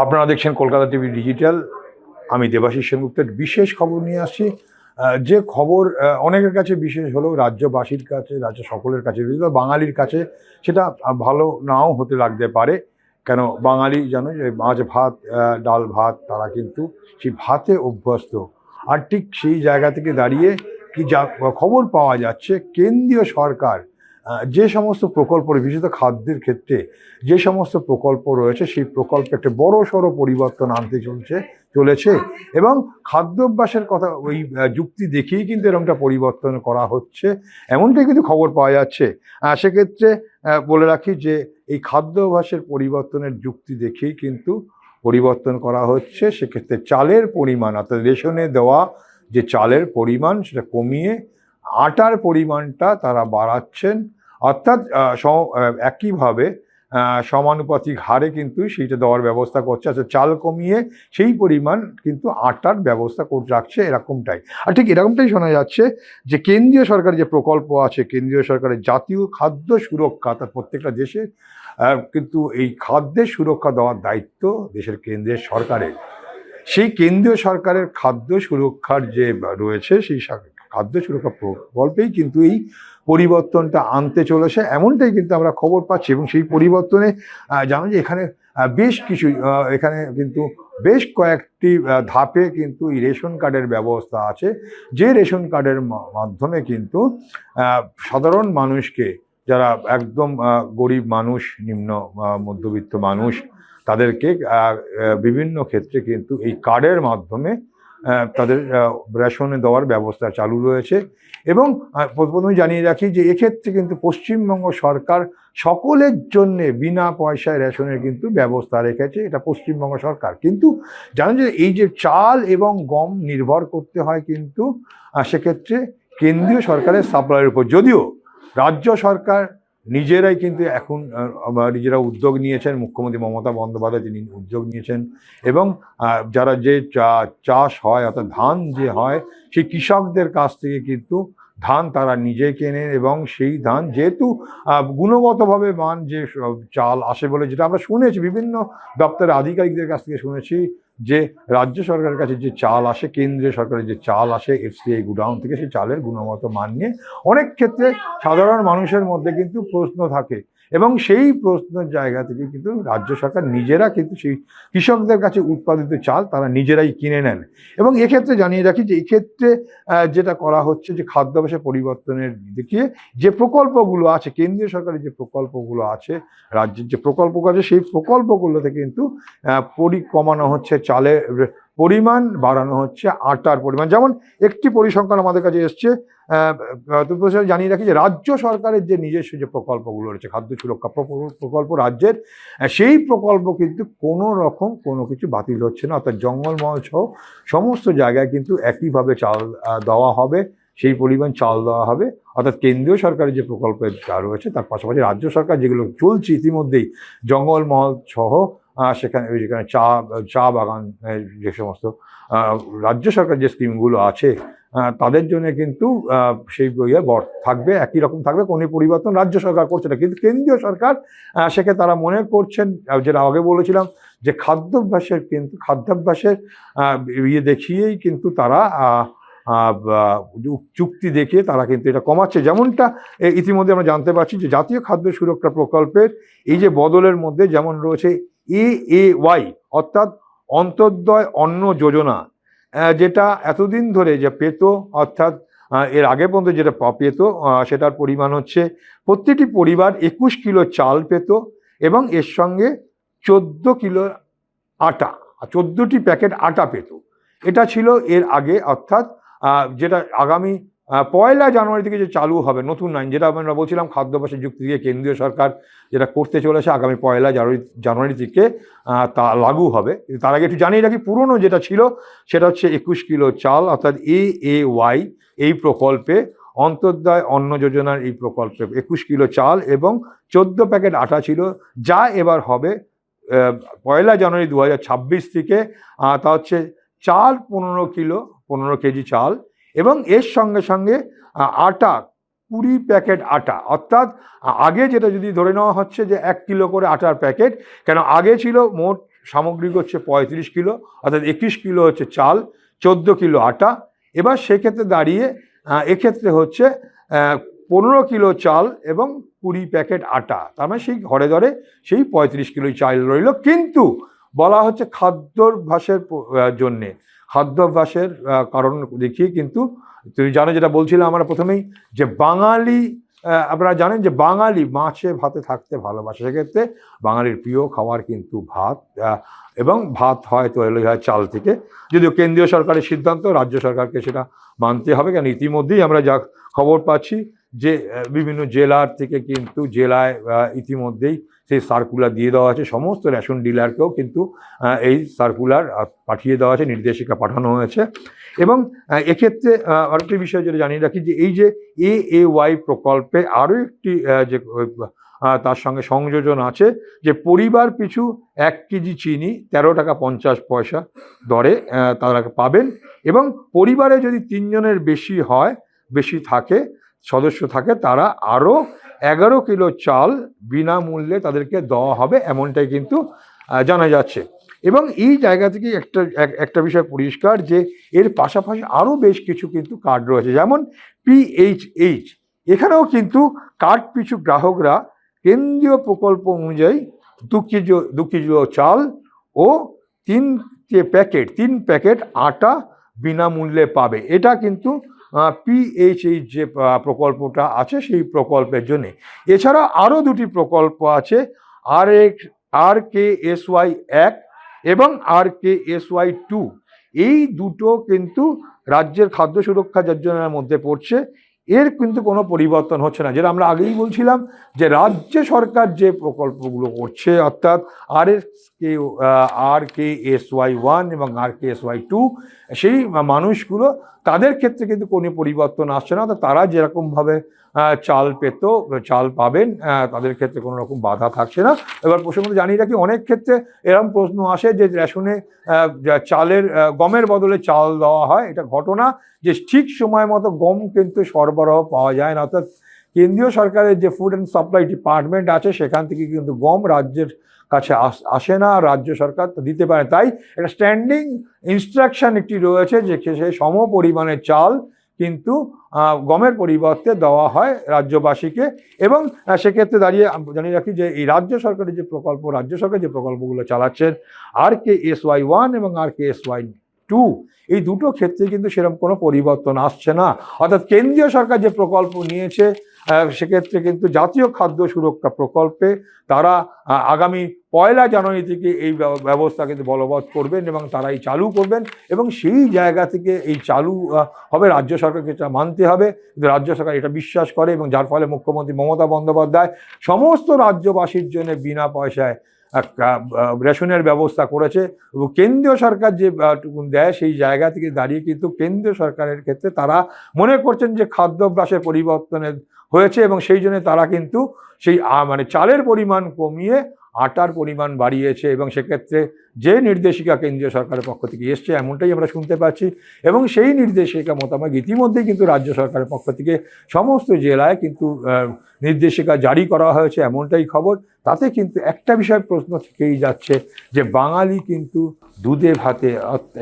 আপনারা দেখছেন Kolkata TV digital. আমি দেবাশিস সেনগুপ্তের বিশেষ খবর নিয়ে আসছি। যে খবর অনেকের কাছে বিশেষ হলেও রাজ্যবাসীর কাছে, রাজ্য সকলের কাছে, বিশেষ করে বাঙালির কাছে সেটা ভালো নাও হতে লাগতে পারে। কেন বাঙালি জানো যে মাছ ভাত, ডাল ভাত, তারা কিন্তু সেই ভাতে অভ্যস্ত। আর ঠিক সেই জায়গা থেকে দাঁড়িয়ে কি যা খবর পাওয়া যাচ্ছে, কেন্দ্রীয় সরকার যে সমস্ত প্রকল্প, বিশেষত খাদ্যের ক্ষেত্রে যে সমস্ত প্রকল্প রয়েছে, সেই প্রকল্পে একটা বড় সড়ো পরিবর্তন আনতে চলেছে এবং খাদ্যাভ্যাসের কথা ওই যুক্তি দেখেই কিন্তু এরকমটা পরিবর্তন করা হচ্ছে, এমনটাই কিন্তু খবর পাওয়া যাচ্ছে। সেক্ষেত্রে বলে রাখি যে এই খাদ্যাভ্যাসের পরিবর্তনের যুক্তি দেখেই কিন্তু পরিবর্তন করা হচ্ছে। সেক্ষেত্রে চালের পরিমাণ, অর্থাৎ রেশনে দেওয়া যে চালের পরিমাণ সেটা কমিয়ে আটার পরিমাণটা তারা বাড়াচ্ছেন, অর্থাৎ একইভাবে সমানুপাতিক হারে কিন্তু সেইটা দেওয়ার ব্যবস্থা করছে। আচ্ছা, চাল কমিয়ে সেই পরিমাণ কিন্তু আটার ব্যবস্থা রাখছে, এরকমটাই। আর ঠিক এরকমটাই শোনা যাচ্ছে যে কেন্দ্রীয় সরকারের যে প্রকল্প আছে, কেন্দ্রীয় সরকারের জাতীয় খাদ্য সুরক্ষা, তার প্রত্যেকটা দেশে কিন্তু এই খাদ্যের সুরক্ষা দেওয়ার দায়িত্ব দেশের কেন্দ্রের সরকারের। সেই কেন্দ্রীয় সরকারের খাদ্য সুরক্ষার যে রয়েছে, সেই খাদ্য সুরক্ষা প্রকল্পেই কিন্তু এই পরিবর্তনটা আনতে চলেছে, এমনটাই কিন্তু আমরা খবর পাচ্ছি। এবং সেই পরিবর্তনে জানো যে এখানে বেশ কিছু, এখানে কিন্তু বেশ কয়েকটি ধাপে কিন্তু এই রেশন কার্ডের ব্যবস্থা আছে, যে রেশন কার্ডের মাধ্যমে কিন্তু সাধারণ মানুষকে, যারা একদম গরিব মানুষ, নিম্ন মধ্যবিত্ত মানুষ, তাদেরকে বিভিন্ন ক্ষেত্রে কিন্তু এই কার্ডের মাধ্যমে তাদের রেশনে দেওয়ার ব্যবস্থা চালু রয়েছে। এবং প্রথমে জানিয়ে রাখি যে এক্ষেত্রে কিন্তু পশ্চিমবঙ্গ সরকার সকলের জন্যে বিনা পয়সায় রেশনের কিন্তু ব্যবস্থা রেখেছে, এটা পশ্চিমবঙ্গ সরকার। কিন্তু জানেন যে এই যে চাল এবং গম নির্ভর করতে হয় কিন্তু সেক্ষেত্রে কেন্দ্রীয় সরকারের সাপ্লাইয়ের উপর, যদিও রাজ্য সরকার নিজেরাই কিন্তু এখন নিজেরা উদ্যোগ নিয়েছেন। মুখ্যমন্ত্রী মমতা বন্দ্যোপাধ্যায় তিনি উদ্যোগ নিয়েছেন এবং যারা যে চাষ হয়, অর্থাৎ ধান যে হয়, সেই কৃষকদের কাছ থেকে কিন্তু ধান তারা নিজে কেনেন এবং সেই ধান যেহেতু গুণগতভাবে মান যে চাল আসে বলে যেটা আমরা শুনেছি, বিভিন্ন দপ্তরের আধিকারিকদের কাছ থেকে শুনেছি যে রাজ্য সরকারের কাছে যে চাল আসে, কেন্দ্রীয় সরকারের যে চাল আসে এফসিআই গুডাউন থেকে, সেই চালের গুণগত মান নিয়ে অনেক ক্ষেত্রে সাধারণ মানুষের মধ্যে কিন্তু প্রশ্ন থাকে এবং সেই প্রশ্নের জায়গা থেকে কিন্তু রাজ্য সরকার নিজেরা কিন্তু সেই কৃষকদের কাছে উৎপাদিত চাল তারা নিজেরাই কিনে নেন। এবং এক্ষেত্রে জানিয়ে রাখি যে এক্ষেত্রে যেটা করা হচ্ছে যে খাদ্যাভ্যাসের পরিবর্তনের দিকে যে প্রকল্পগুলো আছে, কেন্দ্রীয় সরকারের যে প্রকল্পগুলো আছে, রাজ্যের যে প্রকল্পগুলো আছে, সেই প্রকল্পগুলোতে কিন্তু কমানো হচ্ছে চালের পরিমাণ, বাড়ানো হচ্ছে আটার পরিমাণ। যেমন একটি পরিসংখ্যান আমাদের কাছে এসছে, জানিয়ে রাখি যে রাজ্য সরকারের যে নিজস্ব যে প্রকল্পগুলো রয়েছে, খাদ্য সুরক্ষা প্রকল্প রাজ্যের, সেই প্রকল্প কিন্তু কোনো রকম কোনো কিছু বাতিল হচ্ছে না, অর্থাৎ জঙ্গলমহল সহ সমস্ত জায়গায় কিন্তু একইভাবে চাল দেওয়া হবে, সেই পরিমাণ চাল দেওয়া হবে। অর্থাৎ কেন্দ্রীয় সরকারের যে প্রকল্পের যা রয়েছে, তার পাশাপাশি রাজ্য সরকার যেগুলো চলছে ইতিমধ্যেই, জঙ্গলমহল সহ সেখানে যেখানে চা বাগান, যে সমস্ত রাজ্য সরকার যে স্কিমগুলো আছে তাদের জন্য কিন্তু সেই বইয়ে থাকবে, একই রকম থাকবে, কোনো পরিবর্তন রাজ্য সরকার করছে না। কিন্তু কেন্দ্রীয় সরকার সেক্ষেত্রে তারা মনে করছেন, যেটা আগে বলেছিলাম, যে খাদ্যাভ্যাসের ইয়ে দেখিয়েই কিন্তু তারা চুক্তি দেখিয়ে তারা কিন্তু এটা কমাচ্ছে। যেমনটা ইতিমধ্যে আমরা জানতে পারছি যে জাতীয় খাদ্য সুরক্ষা প্রকল্পের এই যে বদলের মধ্যে যেমন রয়েছে AAY, অর্থাৎ অন্তর্দয় অন্ন যোজনা, যেটা এতদিন ধরে যে পেত, অর্থাৎ এর আগে পর্যন্ত যেটা পেত সেটার পরিমাণ হচ্ছে প্রত্যেকটি পরিবার 21 কিলো চাল পেত এবং এর সঙ্গে 14 কিলো আটা, 14টি প্যাকেট আটা পেত। এটা ছিল এর আগে, অর্থাৎ যেটা আগামী 1 জানুয়ারি থেকে যে চালু হবে নতুন আইন, যেটা আমরা বলছিলাম খাদ্যাভ্যাসের যুক্তি দিয়ে কেন্দ্রীয় সরকার যেটা করতে চলেছে, আগামী 1 জানুয়ারি থেকে তা লাগু হবে। তার আগে একটু জানিয়ে রাখি, পুরনো যেটা ছিল সেটা হচ্ছে 21 কিলো চাল, অর্থাৎ AAY এই প্রকল্পে, অন্তর্দয় অন্ন যোজনার এই প্রকল্পে 21 কিলো চাল এবং 14 প্যাকেট আটা ছিল, যা এবার হবে 1 জানুয়ারি 2026 থেকে তা হচ্ছে চাল 15 কেজি চাল এবং এর সঙ্গে সঙ্গে আটা 20 প্যাকেট আটা। অর্থাৎ আগে যেটা যদি ধরে নেওয়া হচ্ছে যে 1 কিলো করে আটার প্যাকেট, কেন আগে ছিল মোট সামগ্রিক হচ্ছে 35 কিলো, অর্থাৎ 21 কিলো হচ্ছে চাল, 14 কিলো আটা। এবার সেক্ষেত্রে দাঁড়িয়ে এক্ষেত্রে হচ্ছে 15 কিলো চাল এবং 20 প্যাকেট আটা, তার মানে সেই ঘরে ধরে সেই 35 কিলো চাল রইল। কিন্তু বলা হচ্ছে খাদ্যাভ্যাসের জন্যে, খাদ্যাভ্যাসের কারণ দেখিয়ে কিন্তু তুমি জানো, যেটা বলছিলাম আমরা প্রথমেই, যে বাঙালি, আপনারা জানেন যে বাঙালি মাছে ভাতে থাকতে ভালোবাসে। সেক্ষেত্রে বাঙালির প্রিয় খাবার কিন্তু ভাত, এবং ভাত হয় তৈরি হয় চাল থেকে। যদিও কেন্দ্রীয় সরকারের সিদ্ধান্ত, রাজ্য সরকারকে সেটা মানতে হবে, কারণ ইতিমধ্যেই আমরা যা খবর পাচ্ছি যে বিভিন্ন জেলার থেকে কিন্তু জেলায় ইতিমধ্যেই সেই সার্কুলার দিয়ে দেওয়া আছে, সমস্ত রেশন ডিলারকেও কিন্তু এই সার্কুলার পাঠিয়ে দেওয়া আছে, নির্দেশিকা পাঠানো হয়েছে। এবং এক্ষেত্রে আরেকটি বিষয় যেটা জানিয়ে রাখি, যে এই যে AAY প্রকল্পে আরও একটি যে তার সঙ্গে সংযোজন আছে, যে পরিবার পিছু 1 কেজি চিনি 13 টাকা 50 পয়সা দরে তারা পাবেন। এবং পরিবারে যদি 3 জনের বেশি থাকে সদস্য থাকে, তারা আরও 11 কিলো চাল বিনামূল্যে তাদেরকে দেওয়া হবে, এমনটাই কিন্তু জানা যাচ্ছে। এবং এই জায়গা থেকে একটা বিষয় পরিষ্কার, যে এর পাশাপাশি আরও বেশ কিছু কিন্তু কার্ড রয়েছে, যেমন PHH। এখানেও কিন্তু কার্ড পিছু গ্রাহকরা কেন্দ্রীয় প্রকল্প অনুযায়ী 2 কিলো চাল ও 3 প্যাকেট আটা বিনামূল্যে পাবে। এটা কিন্তু PHH যে প্রকল্পটা আছে সেই প্রকল্পের জন্য। এছাড়া আরও 2টি প্রকল্প আছে, RKSY 1 এবং RKSY 2। এই দুটো কিন্তু রাজ্যের খাদ্য সুরক্ষা যোজনার মধ্যে পড়ছে। এর কিন্তু কোনো পরিবর্তন হচ্ছে না, যেটা আমরা আগেই বলছিলাম, যে রাজ্য সরকার যে প্রকল্পগুলো করছে, অর্থাৎ RKSY 1 এবং RKSY 2, সেই মানুষগুলো, তাদের ক্ষেত্রে কিন্তু কোনো পরিবর্তন আসছে না। তারা যেরকমভাবে চাল পাবেন, তাদের ক্ষেত্রে কোনো রকম বাধা থাকছে না। এবার প্রসঙ্গত জানিয়ে রাখি, অনেক ক্ষেত্রে এরকম প্রশ্ন আসে যে রেশনে গমের বদলে চাল দেওয়া হয়। এটা ঘটনা যে ঠিক সময় মতো গম কিন্তু সরবরাহ পাওয়া যায় না, অর্থাৎ কেন্দ্রীয় সরকারের যে ফুড অ্যান্ড সাপ্লাই ডিপার্টমেন্ট আছে, সেখান থেকে কিন্তু গম রাজ্যের কাছে আসে না, রাজ্য সরকার তো দিতে পারে। তাই একটা স্ট্যান্ডিং ইনস্ট্রাকশন একটি রয়েছে, যে সে সম পরিমাণের চাল কিন্তু গমের পরিবর্তে দেওয়া হয় রাজ্যবাসীকে। এবং সেক্ষেত্রে দাঁড়িয়ে জানিয়ে রাখি যে এই রাজ্য সরকার যে প্রকল্পগুলো চালাচ্ছেন, RKSY 1 এবং RKSY 2, এই দুটো ক্ষেত্রে কিন্তু সেরকম কোনো পরিবর্তন আসছে না। অর্থাৎ কেন্দ্রীয় সরকার যে প্রকল্প নিয়েছে, সেক্ষেত্রে কিন্তু জাতীয় খাদ্য সুরক্ষা প্রকল্পে তারা আগামী 1 জানুয়ারি থেকে এই ব্যবস্থা কিন্তু বলবৎ করবেন এবং তারাই চালু করবেন। এবং সেই জায়গা থেকে এই চালু হবে, রাজ্য সরকারকে এটা মানতে হবে। কিন্তু রাজ্য সরকার এটা বিশ্বাস করে, এবং যার ফলে মুখ্যমন্ত্রী মমতা বন্দ্যোপাধ্যায় সমস্ত রাজ্যবাসীর জন্য বিনা পয়সায় রেশনের ব্যবস্থা করেছে। এবং কেন্দ্রীয় সরকার যে দেয়, সেই জায়গা থেকে দাঁড়িয়ে কিন্তু কেন্দ্রীয় সরকারের ক্ষেত্রে তারা মনে করছেন যে খাদ্যাভ্যাসের পরিবর্তনের হয়েছে, এবং সেই জন্য তারা কিন্তু সেই চালের পরিমাণ কমিয়ে আটার পরিমাণ বাড়িয়েছে। এবং সেক্ষেত্রে যে নির্দেশিকা কেন্দ্রীয় সরকারের পক্ষ থেকে এসছে, এমনটাই আমরা শুনতে পাচ্ছি। এবং সেই নির্দেশিকা মোতাবেক ইতিমধ্যেই কিন্তু রাজ্য সরকারের পক্ষ থেকে সমস্ত জেলায় কিন্তু নির্দেশিকা জারি করা হয়েছে, এমনটাই খবর। তাতে কিন্তু একটা বিষয় প্রশ্ন থেকেই যাচ্ছে, যে বাঙালি কিন্তু দুধে ভাতে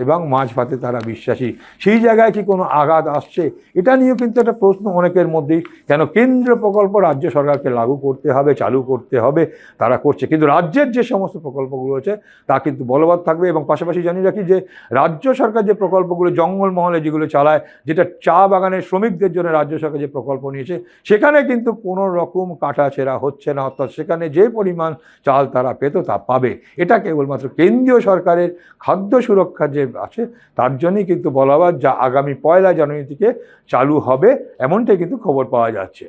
এবং মাছ ভাতে তারা বিশ্বাসী, সেই জায়গায় কি কোনো আঘাত আসছে? এটা নিয়েও কিন্তু একটা প্রশ্ন অনেকের মধ্যেই, কেন কেন্দ্র প্রকল্প রাজ্য সরকারকে লাগু করতে হবে, চালু করতে হবে, তারা করছে, কিন্তু রাজ্যের যে সমস্ত প্রকল্পগুলো আছে তা কিন্তু বলবৎ থাকবে। এবং পাশাপাশি জানিয়ে রাখি যে রাজ্য সরকার যে প্রকল্পগুলো জঙ্গলমহলে যেগুলো চালায়, যেটা চা বাগানের শ্রমিকদের জন্য রাজ্য সরকার যে প্রকল্প নিয়েছে, সেখানে কিন্তু কোনো রকম কাটাছেঁড়া হচ্ছে না, অর্থাৎ সেখানে যে পরিমাণ চাল তারা পেত তা পাবে। এটা কেবলমাত্র কেন্দ্রীয় সরকারের খাদ্য সুরক্ষা যে আছে তার জন্যই কিন্তু বলবৎ, যা আগামী 1 জানুয়ারি থেকে চালু হবে, এমনটাই কিন্তু খবর পাওয়া যাচ্ছে।